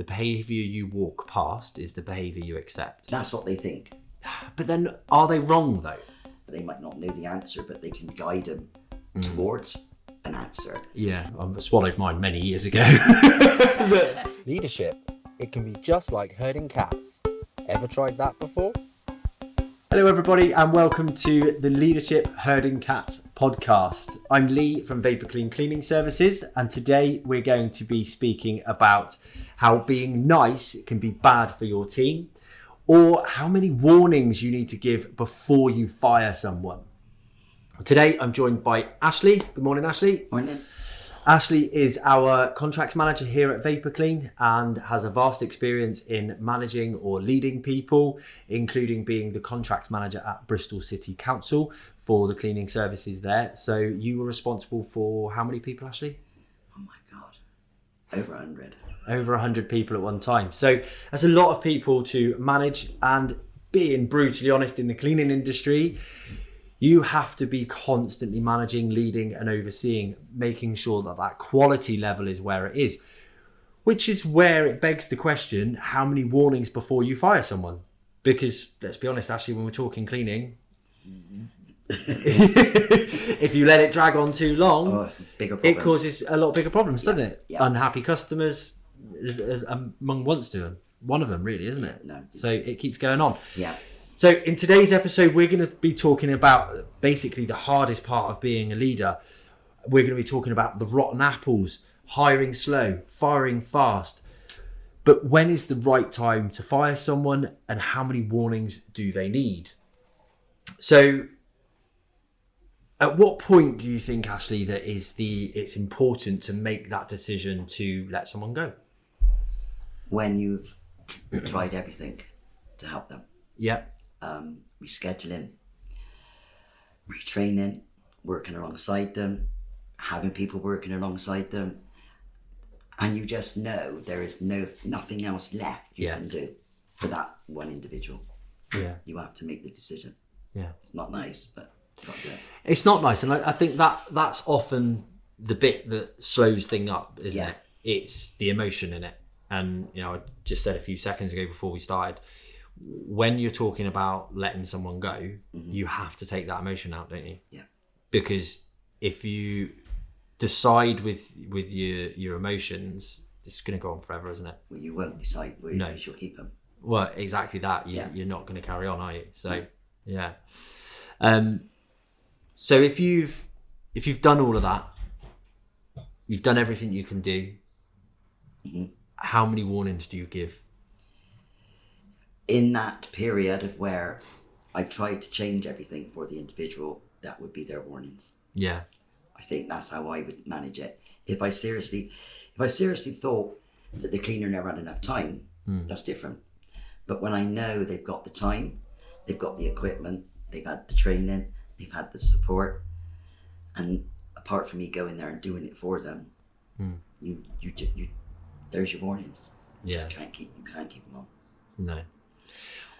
the behaviour you walk past is the behaviour you accept. That's what they think. But then, are they wrong though? They might not know the answer, but they can guide them towards an answer. Yeah, I swallowed mine many years ago. Leadership, it can be just like herding cats. Ever tried that before? Hello everybody and welcome to the Leadership Herding Cats podcast. I'm Lee from Vapor Clean Cleaning Services, and today we're going to be speaking about how being nice can be bad for your team, or how many warnings you need to give before you fire someone. Today I'm joined by Ashley. Good morning, Ashley. Morning. Ashley is our contracts manager here at Vapor Clean and has a vast experience in managing or leading people, including being the contracts manager at Bristol City Council for the cleaning services there. So you were responsible for how many people, Ashley? Oh my God, over 100. Over 100 people at one time. So that's a lot of people to manage, and being brutally honest, in the cleaning industry, you have to be constantly managing, leading and overseeing, making sure that that quality level is where it is. Which is where it begs the question, how many warnings before you fire someone? Because let's be honest, Ashley, when we're talking cleaning, if you let it drag on too long, it causes a lot bigger problems, doesn't it? Yeah. Unhappy customers among one of them really, isn't it? No. So it keeps going on. Yeah. So in today's episode, we're going to be talking about basically the hardest part of being a leader. We're going to be talking about the rotten apples, hiring slow, firing fast. But when is the right time to fire someone, and how many warnings do they need? So at what point do you think, Ashley, that it's important to make that decision to let someone go? When you've tried everything to help them. Yeah. Rescheduling, retraining, working alongside them, having people working alongside them, and you just know there is nothing else left you can do for that one individual. Yeah. You have to make the decision. Yeah. It's not nice, but you've got to do it. It's not nice, and I think that's often the bit that slows things up, isn't it? It's the emotion in it. And I just said a few seconds ago before we started, when you're talking about letting someone go, you have to take that emotion out, don't you? Yeah. Because if you decide with your emotions, it's going to go on forever, isn't it? Well, you won't decide where you should keep them. Well, exactly that. You're not going to carry on, are you? So, yeah. So if you've done all of that, you've done everything you can do. How many warnings do you give? In that period of where I've tried to change everything for the individual, that would be their warnings. Yeah. I think that's how I would manage it. If I seriously thought that the cleaner never had enough time, that's different. But when I know they've got the time, they've got the equipment, they've had the training, they've had the support, and apart from me going there and doing it for them, you there's your warnings. You just can't keep them on. No.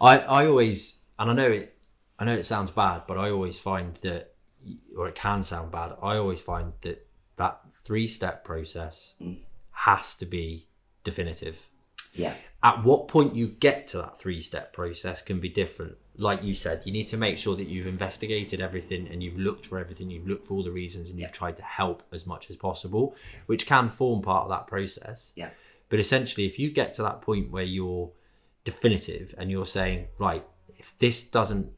I always, and I know it sounds bad, but I always find that, or it can sound bad, I always find that 3-step process has to be definitive. Yeah. At what point you get to that 3-step process can be different. Like you said, you need to make sure that you've investigated everything and you've looked for everything, you've looked for all the reasons, and you've tried to help as much as possible, which can form part of that process. Yeah. But essentially, if you get to that point where you're definitive and you're saying, right, if this doesn't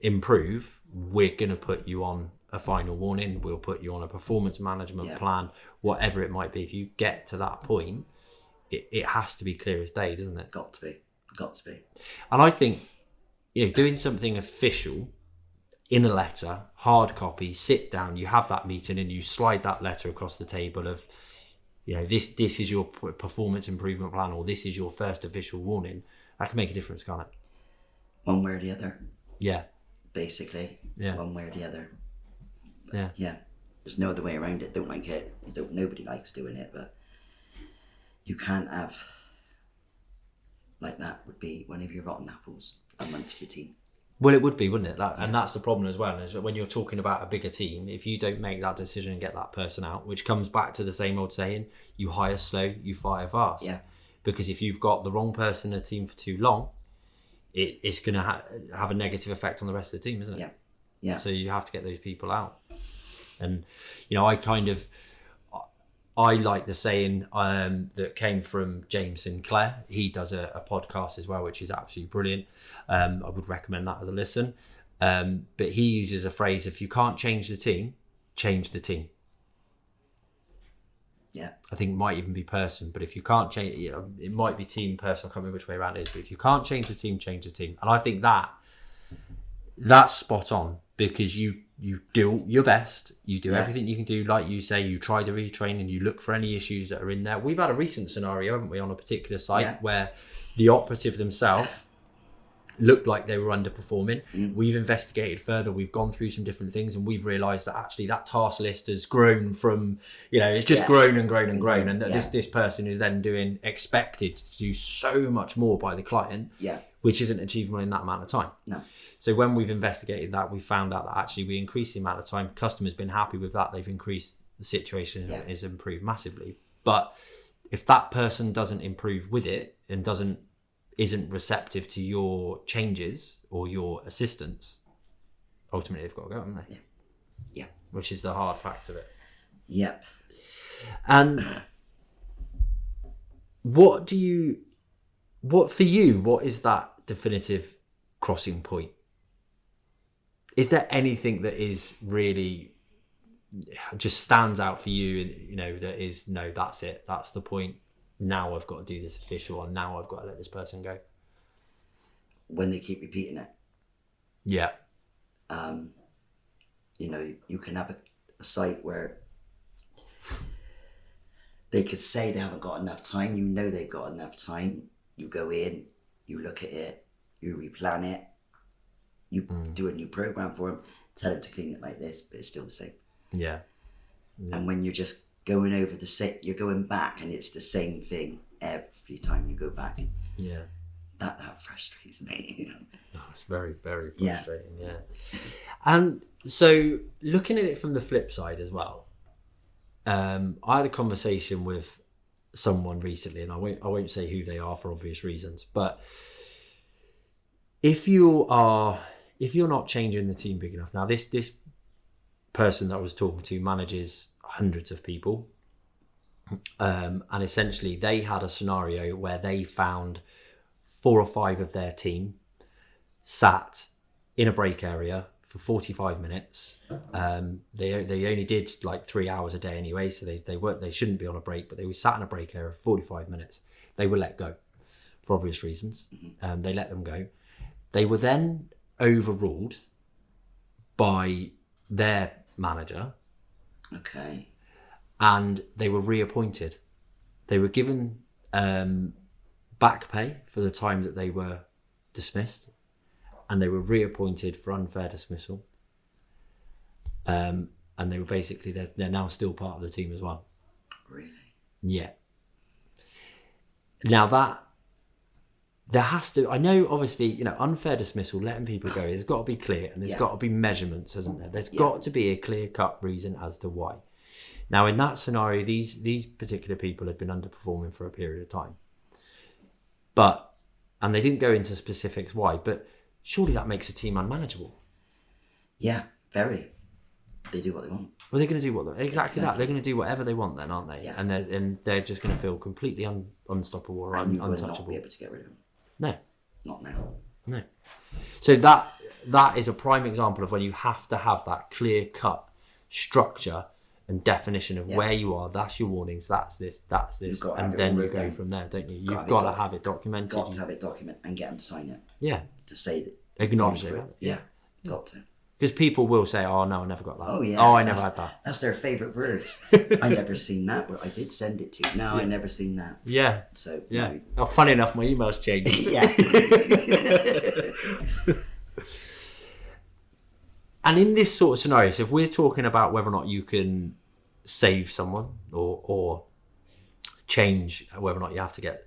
improve, we're going to put you on a final warning, we'll put you on a performance management plan, whatever it might be. If you get to that point, it has to be clear as day, doesn't it? Got to be. And I think, doing something official in a letter, hard copy, sit down, you have that meeting and you slide that letter across the table of, this is your performance improvement plan, or this is your first official warning. That can make a difference, can't it? One way or the other. Yeah. Basically. Yeah. One way or the other. But yeah. Yeah. There's no other way around it. Don't like it. Nobody likes doing it, but you can't have, like, that would be one of your rotten apples amongst your team. Well, it would be, wouldn't it? And that's the problem as well, is that when you're talking about a bigger team, if you don't make that decision and get that person out, which comes back to the same old saying, you hire slow, you fire fast. Yeah. because if you've got the wrong person in a team for too long, it's going to have a negative effect on the rest of the team, isn't it? Yeah. So you have to get those people out. And, you know, I like the saying that came from James Sinclair. He does a podcast as well, which is absolutely brilliant. I would recommend that as a listen. But he uses a phrase, if you can't change the team, change the team. Yeah. I think it might even be person, but if you can't change, it might be team, person. I can't remember which way around it is, but if you can't change the team, change the team. And I think that's spot on, because you do your best, you do everything you can do, like you say, you try the retraining, you look for any issues that are in there. We've had a recent scenario, haven't we, on a particular site where the operative themselves looked like they were underperforming. We've investigated further, we've gone through some different things, and we've realised that actually that task list has grown from, it's just grown and grown and grown, and that this person is then expected to do so much more by the client, which isn't achievable in that amount of time. No. So when we've investigated that, we found out that actually we increased the amount of time. Customers been happy with that. They've increased the situation has improved massively. But if that person doesn't improve with it and isn't receptive to your changes or your assistance, ultimately they've got to go, haven't they? Yeah. Which is the hard fact of it. Yep. And what for you, what is that definitive crossing point? Is there anything that is really just stands out for you, that is, no, that's it, that's the point, now I've got to do this official, and now I've got to let this person go? When they keep repeating it. Yeah. You can have a site where they could say they haven't got enough time. They've got enough time. You go in, you look at it, you replan it, you do a new program for them, tell them to clean it like this, but it's still the same. Yeah. And when you're just going over the set, you're going back and it's the same thing every time you go back. Yeah. That frustrates me. Oh, it's very, very frustrating. Yeah. And so looking at it from the flip side as well, I had a conversation with someone recently, and I won't say who they are for obvious reasons, but if you're not changing the team big enough, now this person that I was talking to manages hundreds of people, and essentially they had a scenario where they found 4 or 5 of their team sat in a break area for 45 minutes. They only did like 3 hours a day anyway, so they shouldn't be on a break, but they were sat in a break area for 45 minutes. They were let go for obvious reasons. They let them go. They were then overruled by their manager. Okay. And they were reappointed. They were given back pay for the time that they were dismissed, and they were reappointed for unfair dismissal. And they were basically, they're now still part of the team as well. Really? Yeah. Now that there has to, I know obviously, unfair dismissal, letting people go, there's got to be clear, and there's got to be measurements, hasn't there? There's got to be a clear-cut reason as to why. Now, in that scenario, these particular people had been underperforming for a period of time. And they didn't go into specifics why, but surely that makes a team unmanageable. Yeah, very. They do what they want. Well, they're going to do exactly that. They're going to do whatever they want then, aren't they? Yeah. And they're just going to feel completely unstoppable or and you untouchable. will not be able to get rid of them. No. Not now. No. So that is a prime example of when you have to have that clear-cut structure and definition of where you are. That's your warnings. That's this. And then you go from there, don't you? You've got to have it documented. Got to have it documented and get them to sign it. Yeah. To say that. Acknowledge it. Yeah. Got to. Because people will say, "Oh no, I never got that." Oh yeah. Oh, I never had that. That's their favourite words. I never seen that. Well, I did send it to you. No, I never seen that. Yeah. So yeah. No. Oh, funny enough, my email's changed. Yeah. And in this sort of scenario, so if we're talking about whether or not you can save someone or change whether or not you have to get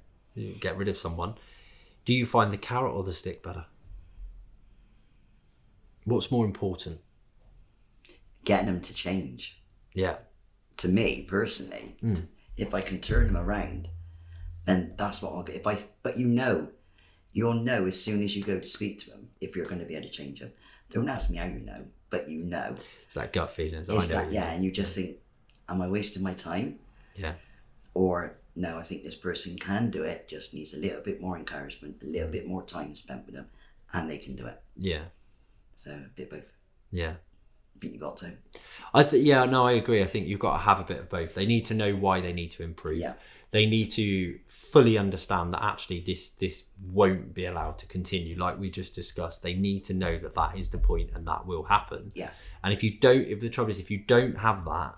rid of someone, do you find the carrot or the stick better? What's more important? Getting them to change. Yeah. To me, personally, if I can turn them around then that's what I'll get. But you'll know as soon as you go to speak to them if you're going to be able to change them. Don't ask me how you know, but you know. It's that gut feeling. It's that, yeah, and you just think, am I wasting my time? Yeah. Or, no, I think this person can do it, just needs a little bit more encouragement, a little bit more time spent with them, and they can do it. Yeah. So, a bit of both. Yeah. I think you got to. I agree. I think you've got to have a bit of both. They need to know why they need to improve. Yeah. They need to fully understand that actually this won't be allowed to continue, like we just discussed. They need to know that that is the point and that will happen. Yeah. And if the trouble is, if you don't have that,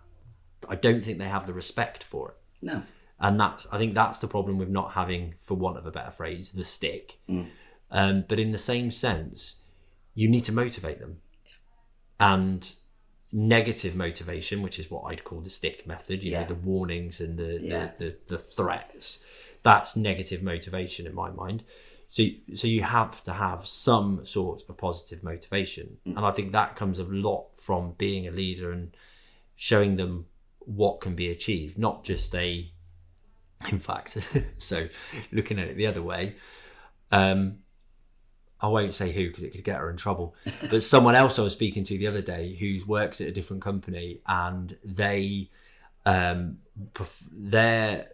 I don't think they have the respect for it. No. And I think that's the problem with not having, for want of a better phrase, the stick. But in the same sense, you need to motivate them. And negative motivation, which is what I'd call the stick method, you know, the warnings and the threats, that's negative motivation in my mind. So you have to have some sort of positive motivation. And I think that comes a lot from being a leader and showing them what can be achieved, not just in fact, so looking at it the other way, I won't say who because it could get her in trouble, but someone else I was speaking to the other day who works at a different company, and they their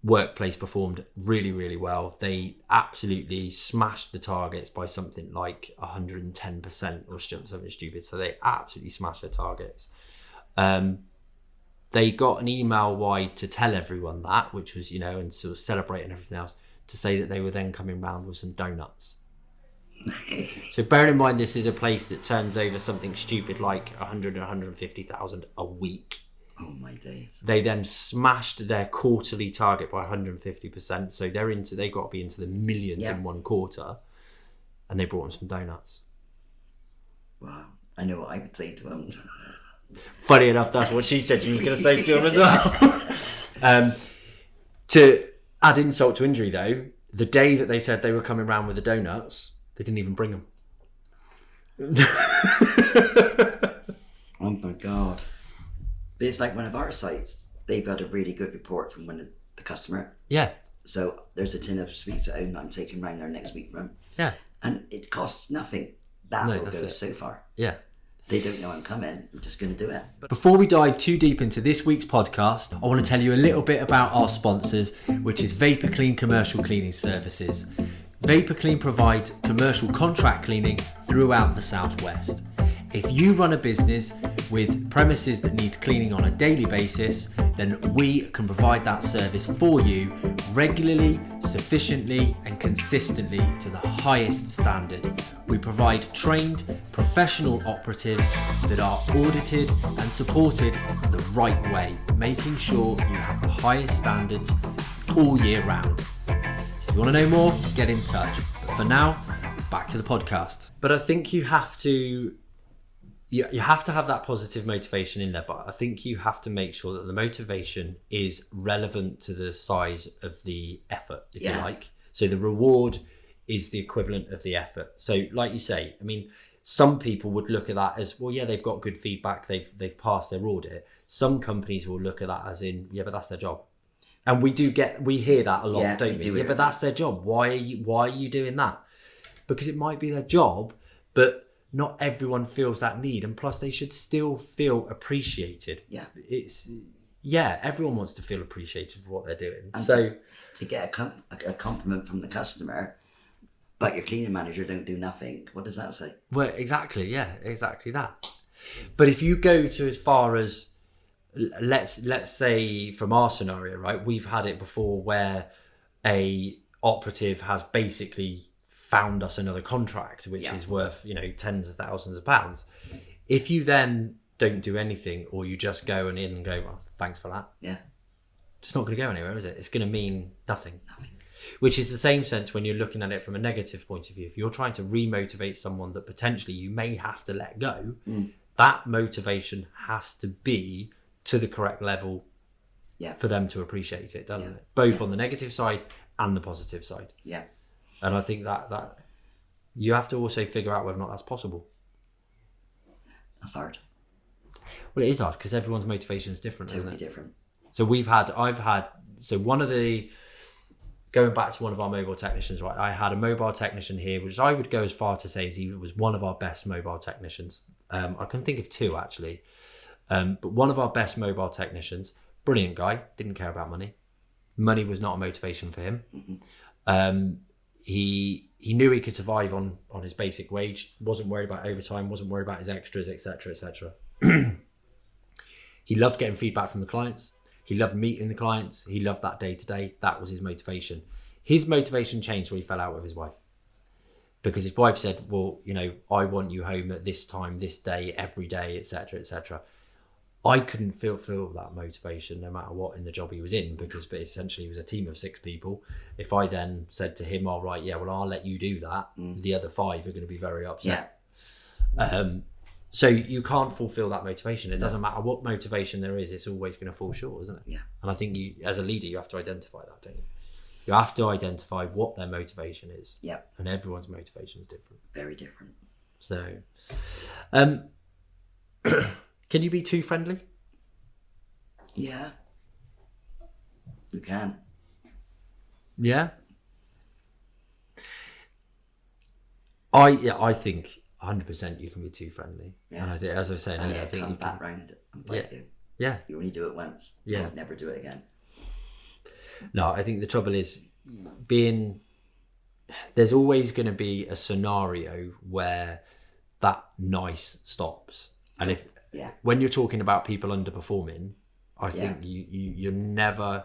workplace performed really, really well. They absolutely smashed the targets by something like 110% or something stupid. So they absolutely smashed their targets. They got an email wide to tell everyone that, which was, and sort of celebrating everything else, to say that they were then coming round with some donuts. So bearing in mind, this is a place that turns over something stupid like 100 or 150,000 a week. Oh my days. They then smashed their quarterly target by 150%. So they've got to be into the millions in one quarter. And they brought them some donuts. Wow. I know what I would say to them. Funny enough, that's what she said she was going to say to him as well. To add insult to injury, though, the day that they said they were coming round with the donuts, they didn't even bring them. Oh my God. But it's like one of our sites, they've got a really good report from the customer. Yeah. So there's a tin of sweets at home that I'm taking round there next week from. Yeah. And it costs nothing. That will go so far. Yeah. They don't know I'm coming. I'm just going to do it. Before we dive too deep into this week's podcast, I want to tell you a little bit about our sponsors, which is Vapor Clean Commercial Cleaning Services. Vapor Clean provides commercial contract cleaning throughout the Southwest. If you run a business with premises that need cleaning on a daily basis, then we can provide that service for you regularly, sufficiently, and consistently to the highest standard. We provide trained, professional operatives that are audited and supported the right way, making sure you have the highest standards all year round. So if you want to know more, get in touch. But for now, back to the podcast. But I think you have to have that positive motivation in there, but I think you have to make sure that the motivation is relevant to the size of the effort, if you like. So the reward is the equivalent of the effort. So like you say, I mean, some people would look at that as, well, yeah, they've got good feedback, they've passed their audit. Some companies will look at that as in, yeah, but that's their job. And we hear that a lot, don't we? Yeah, but that's their job. Why are you doing that? Because it might be their job, but not everyone feels that need, and plus they should still feel appreciated. Everyone wants to feel appreciated for what they're doing. And so to get a compliment from the customer, but your cleaning manager don't do nothing, what does that say? Well, exactly that. But if you go to as far as, let's say from our scenario, right, we've had it before where a operative has basically found us another contract which is worth tens of thousands of pounds. If you then don't do anything, or you just go in and go, well, thanks for that, it's not going to go anywhere, is it? It's going to mean nothing. Which is the same sense when you're looking at it from a negative point of view. If you're trying to remotivate someone that potentially you may have to let go, that motivation has to be to the correct level for them to appreciate it, doesn't it? Both on the negative side and the positive side. And I think that you have to also figure out whether or not that's possible. That's hard. Well, it is hard because everyone's motivation is different, Totally isn't it? Different. So one of the going back to one of our mobile technicians, right? I had a mobile technician here, which I would go as far to say is he was one of our best mobile technicians. I can think of two actually, but one of our best mobile technicians, brilliant guy, didn't care about money. Money was not a motivation for him. He knew he could survive on his basic wage, wasn't worried about overtime, wasn't worried about his extras, etc., etc. He loved getting feedback from the clients. He loved meeting the clients. He loved that day to day. That was his motivation. His motivation changed when he fell out with his wife, because his wife said, well, you know, I want you home at this time, this day, every day, etc., etc. I couldn't feel that motivation no matter what in the job he was in, because but essentially he was a team of 6 people. If I then said to him, all right, yeah, well, I'll let you do that, the other 5 are going to be very upset. So you can't fulfill that motivation. It doesn't matter what motivation there is, it's always going to fall short, isn't it? Yeah. And I think you, as a leader, you have to identify that, don't you? You have to identify what their motivation is. Yeah. And everyone's motivation is different. Very different. So, can you be too friendly? Yeah. You can. Yeah. I think 100% you can be too friendly. Yeah. And I think, as I was saying earlier, I think come you back can. round and bite you. Yeah. You only do it once. Yeah. You'll never do it again. No, I think the trouble is there's always going to be a scenario where that nice stops. And when you're talking about people underperforming, I think you're never,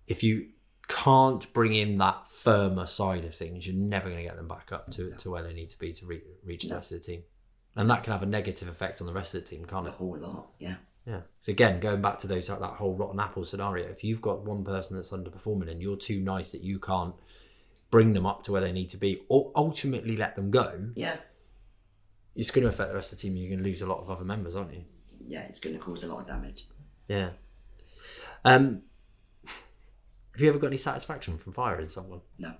if you can't bring in that firmer side of things, you're never going to get them back up to where they need to be to reach the rest of the team. And that can have a negative effect on the rest of the team, can't it? A whole lot, yeah. Yeah. So again, going back to that whole rotten apple scenario, if you've got one person that's underperforming and you're too nice that you can't bring them up to where they need to be, or ultimately let them go, it's going to affect the rest of the team. You're going to lose a lot of other members, aren't you? Yeah, it's going to cause a lot of damage. Yeah. Have you ever got any satisfaction from firing someone? No.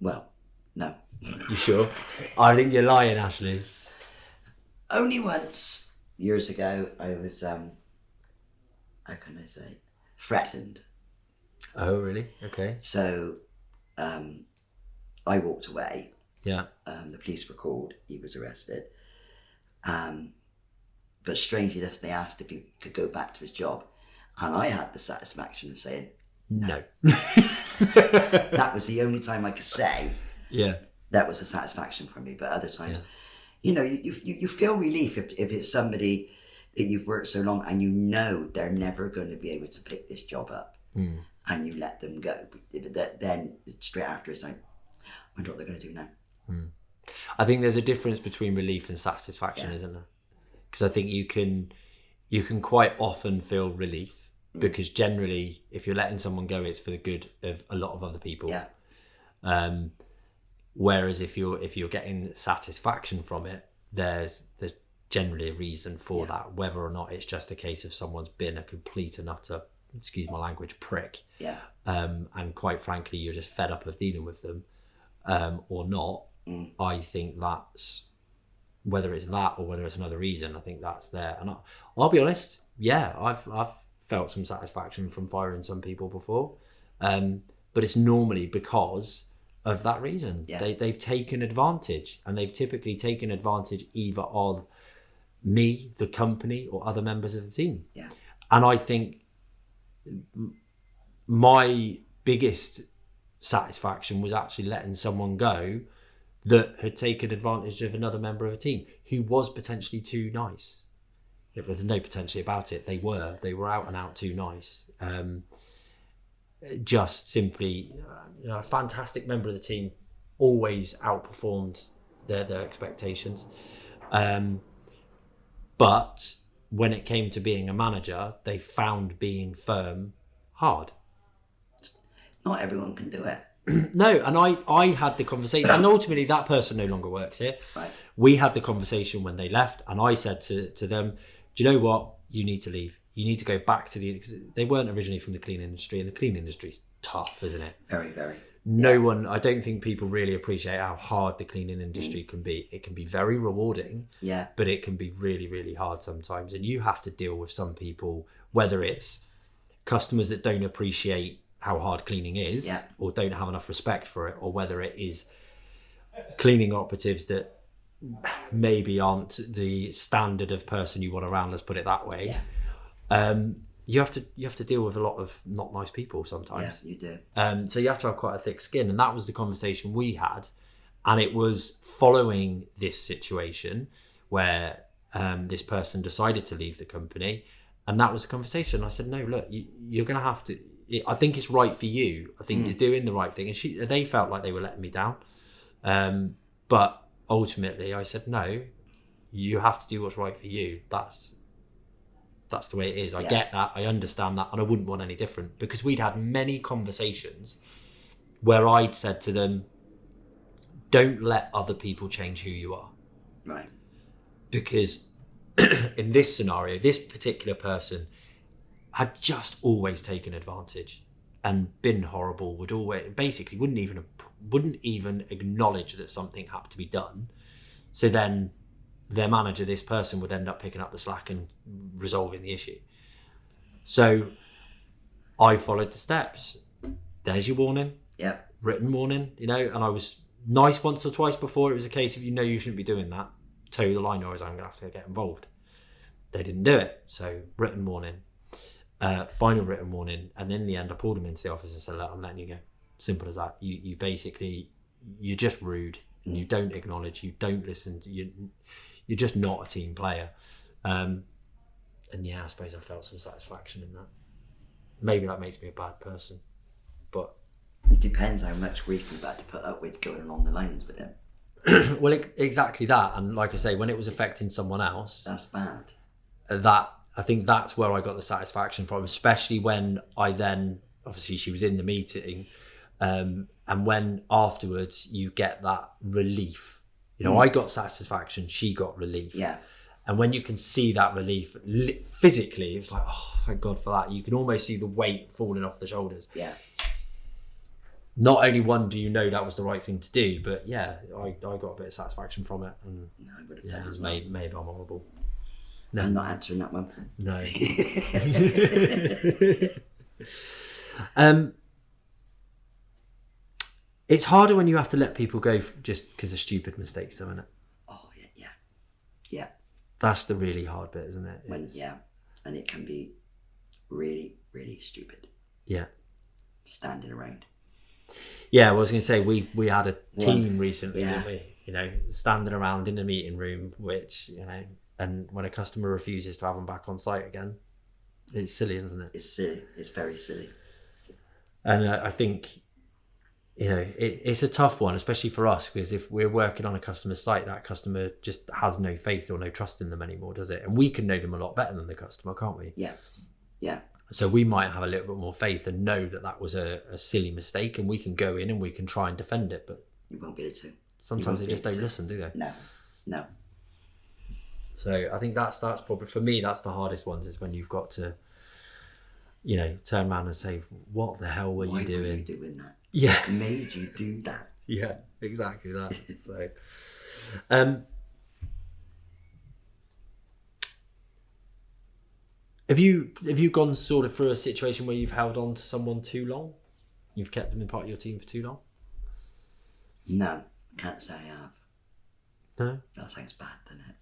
Well, no. You sure? I think you're lying, Ashley. Only once. Years ago, I was, how can I say, threatened. Oh, really? Okay. So, I walked away. Yeah. The police were called. He was arrested. But strangely enough, they asked if he could go back to his job. And I had the satisfaction of saying, no. That was the only time I could say that was a satisfaction for me. But other times... Yeah. You know, you feel relief if it's somebody that you've worked so long and you know they're never going to be able to pick this job up, and you let them go. But then straight after it's like, I wonder what they're going to do now. I think there's a difference between relief and satisfaction, isn't there? Because I think you can quite often feel relief because generally, if you're letting someone go, it's for the good of a lot of other people. Yeah. Whereas if you're getting satisfaction from it, there's generally a reason for that, whether or not it's just a case of someone's been a complete and utter, excuse my language, prick. Yeah. And quite frankly, you're just fed up of dealing with them, or not. I think that's, whether it's that or whether it's another reason, I think that's there. And I'll be honest, I've felt some satisfaction from firing some people before, but it's normally because of that reason. They've taken advantage, and they've typically taken advantage either of me, the company, or other members of the team. And I think my biggest satisfaction was actually letting someone go that had taken advantage of another member of a team who was potentially too nice. There's no potentially about it. They were out and out too nice. Just simply, a fantastic member of the team, always outperformed their expectations. But when it came to being a manager, they found being firm hard. Not everyone can do it. No, and I had the conversation, and ultimately that person no longer works here. Right. We had the conversation when they left, and I said to them, do you know what? You need to leave. You need to go back to because they weren't originally from the clean industry, and the clean industry's tough, isn't it? Very, very. No one, I don't think people really appreciate how hard the cleaning industry can be. It can be very rewarding, but it can be really, really hard sometimes. And you have to deal with some people, whether it's customers that don't appreciate how hard cleaning is, Yeah. or don't have enough respect for it, or whether it is cleaning operatives that maybe aren't the standard of person you want around, let's put it that way. You have to deal with a lot of not nice people sometimes. Yeah, you do. So you have to have quite a thick skin, and that was the conversation we had. And it was following this situation where this person decided to leave the company, and that was the conversation. I said, no, look, you're going to have to. I think it's right for you. I think you're doing the right thing. And they felt like they were letting me down, but ultimately, I said, no, you have to do what's right for you. That's the way it is. I get that. I understand that. And I wouldn't want any different, because we'd had many conversations where I'd said to them, don't let other people change who you are. Right. Because in this scenario, this particular person had just always taken advantage and been horrible, would always basically wouldn't even acknowledge that something had to be done. So then their manager, this person, would end up picking up the slack and resolving the issue. So I followed the steps. There's your warning. Yep. Written warning, and I was nice once or twice before it was a case of, you shouldn't be doing that. Toe the line, or I'm going to have to get involved. They didn't do it. So written warning. Final written warning, and in the end I pulled him into the office and said, look, I'm letting you go. Simple as that. You basically, you're just rude, and you don't acknowledge, you don't listen, you're just not a team player. And yeah, I suppose I felt some satisfaction in that. Maybe that makes me a bad person, but it depends how much grief you've had to put up with going along the lines with him. well, exactly that. And like I say, when it was affecting someone else, That's bad. that I think that's where I got the satisfaction from, especially when I then, obviously she was in the meeting, and when afterwards you get that relief. I got satisfaction, she got relief. Yeah. And when you can see that relief physically, it was like, oh, thank God for that. You can almost see the weight falling off the shoulders. Yeah. Not only do you know that was the right thing to do, but yeah, I got a bit of satisfaction from it. And I would have yeah, done it was as well. maybe I'm horrible. I'm not answering that one. No. It's harder when you have to let people go just because of stupid mistakes, though, isn't it? Oh, yeah. That's the really hard bit, isn't it? And it can be really, really stupid. Yeah. Standing around. Yeah, well, I was going to say, we had a team recently, Yeah. didn't we? Standing around in a meeting room, which, and when a customer refuses to have them back on site again, it's silly, isn't it? It's silly. It's very silly. And I think, it's a tough one, especially for us, because if we're working on a customer site, that customer just has no faith or no trust in them anymore, does it? And we can know them a lot better than the customer, can't we? Yeah. Yeah. So we might have a little bit more faith and know that was a silly mistake, and we can go in and we can try and defend it. But You won't be able to. sometimes they just don't listen, do they? No. So I think that's probably, for me, that's the hardest one, is when you've got to, turn around and say, what the hell were you doing? Why were you doing that? Yeah. What made you do that? Yeah, exactly that. So, have you gone sort of through a situation where you've held on to someone too long? You've kept them in part of your team for too long? No, can't say I have. No? That sounds bad, doesn't it?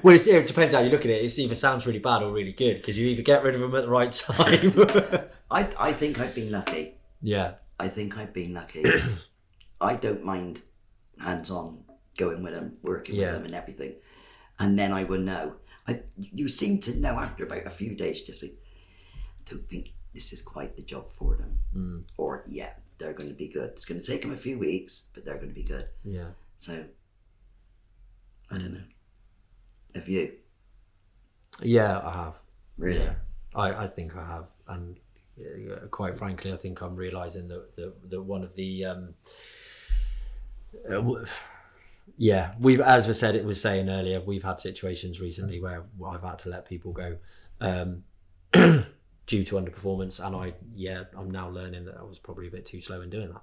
Well, it depends how you look at it. It either sounds really bad or really good, because you either get rid of them at the right time. I think I've been lucky. Yeah. I think I've been lucky. I don't mind hands-on going with them, working with them and everything. And then I will know. You seem to know after about a few days, just like, I don't think this is quite the job for them. Or, yeah, they're going to be good. It's going to take them a few weeks, but they're going to be good. Yeah. So, I don't know. Have you? Yeah, I have. Really? Yeah. I think I have. And quite frankly, I think I'm realising that one of the... we've, as we said, it was saying earlier, we've had situations recently where I've had to let people go due to underperformance, and I'm now learning that I was probably a bit too slow in doing that.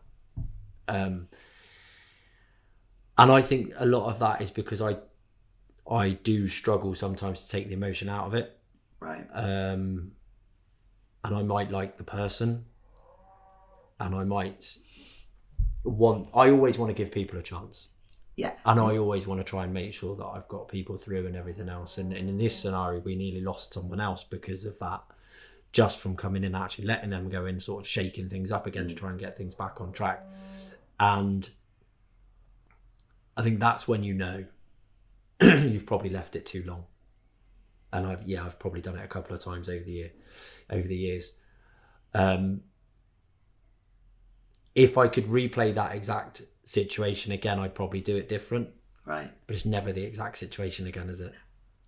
And I think a lot of that is because I do struggle sometimes to take the emotion out of it. Right. And and I might like the person, and I always want to give people a chance. Yeah. And I always want to try and make sure that I've got people through and everything else. And in this scenario, we nearly lost someone else because of that, just from coming in and actually letting them go in, sort of shaking things up again to try and get things back on track. And I think that's when you know you've probably left it too long. And I've probably done it a couple of times over the years. If I could replay that exact situation again, I'd probably do it different. Right. But it's never the exact situation again, is it?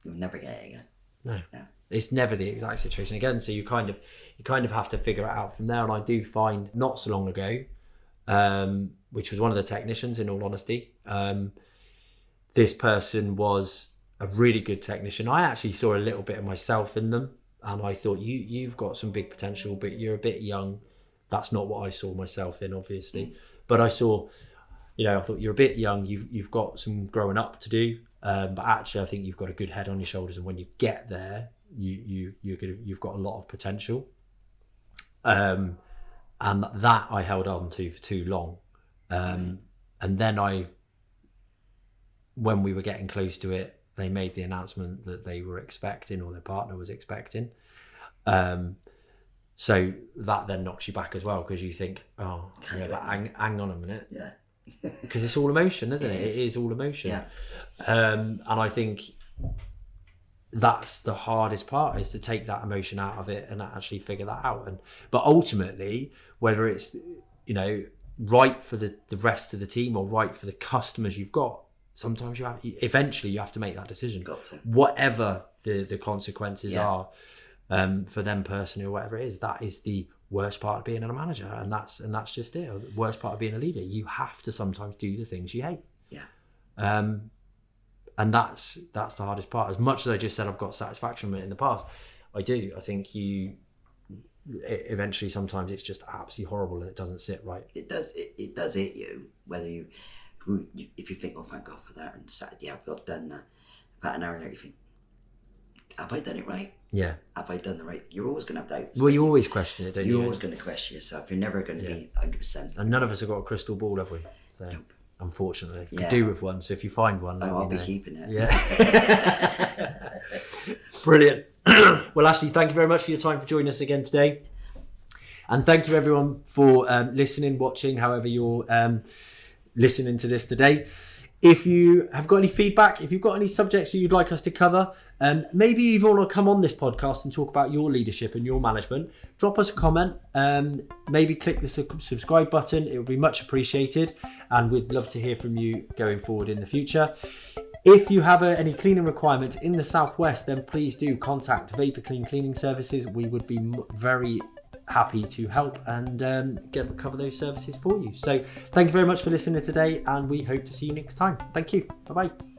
You'll never get it again. No. No. It's never the exact situation again. So you kind of have to figure it out from there. And I do find not so long ago, which was one of the technicians, in all honesty, this person was a really good technician. I actually saw a little bit of myself in them, and I thought you've got some big potential, but you're a bit young. That's not what I saw myself in, obviously. But I saw, I thought you're a bit young. You've got some growing up to do, but actually I think you've got a good head on your shoulders, and when you get there, you've got a lot of potential. And that I held on to for too long. And then when we were getting close to it, they made the announcement that they were expecting, or their partner was expecting. So that then knocks you back as well, because you think, but hang on a minute. Yeah. Because it's all emotion, isn't it? It is all emotion. Yeah. And I think that's the hardest part, is to take that emotion out of it and actually figure that out. But ultimately, whether it's, right for the rest of the team or right for the customers you've got, sometimes eventually you have to make that decision. Got to. Whatever the consequences are for them personally, or whatever it is, that is the worst part of being a manager, and that's just it. The worst part of being a leader, you have to sometimes do the things you hate. Yeah. And that's the hardest part. As much as I just said I've got satisfaction from it in the past, I do. I think eventually sometimes it's just absolutely horrible and it doesn't sit right. It does. It does hit you, if you think, oh, thank God for that, and Saturday I've got done that. About an hour later, you think, have I done it right? Yeah. Have I done the right? You're always going to have doubts. Well, you always question it, don't you? You're always going to question yourself. You're never going to be 100%. And none of us have got a crystal ball, have we? So, nope. Unfortunately. Yeah. Could do with one. So if you find one, let me know. I'll be keeping it. Yeah. Brilliant. Well, Ashley, thank you very much for your time, for joining us again today. And thank you everyone for listening, watching, however you're listening to this today. If you have got any feedback, if you've got any subjects that you'd like us to cover, maybe you want to come on this podcast and talk about your leadership and your management, drop us a comment, maybe click the subscribe button. It would be much appreciated, and we'd love to hear from you going forward in the future. If you have any cleaning requirements in the Southwest, then please do contact Vapor Clean Cleaning Services. We would be very happy to help and cover those services for you. So thank you very much for listening today, and we hope to see you next time. Thank you. Bye-bye.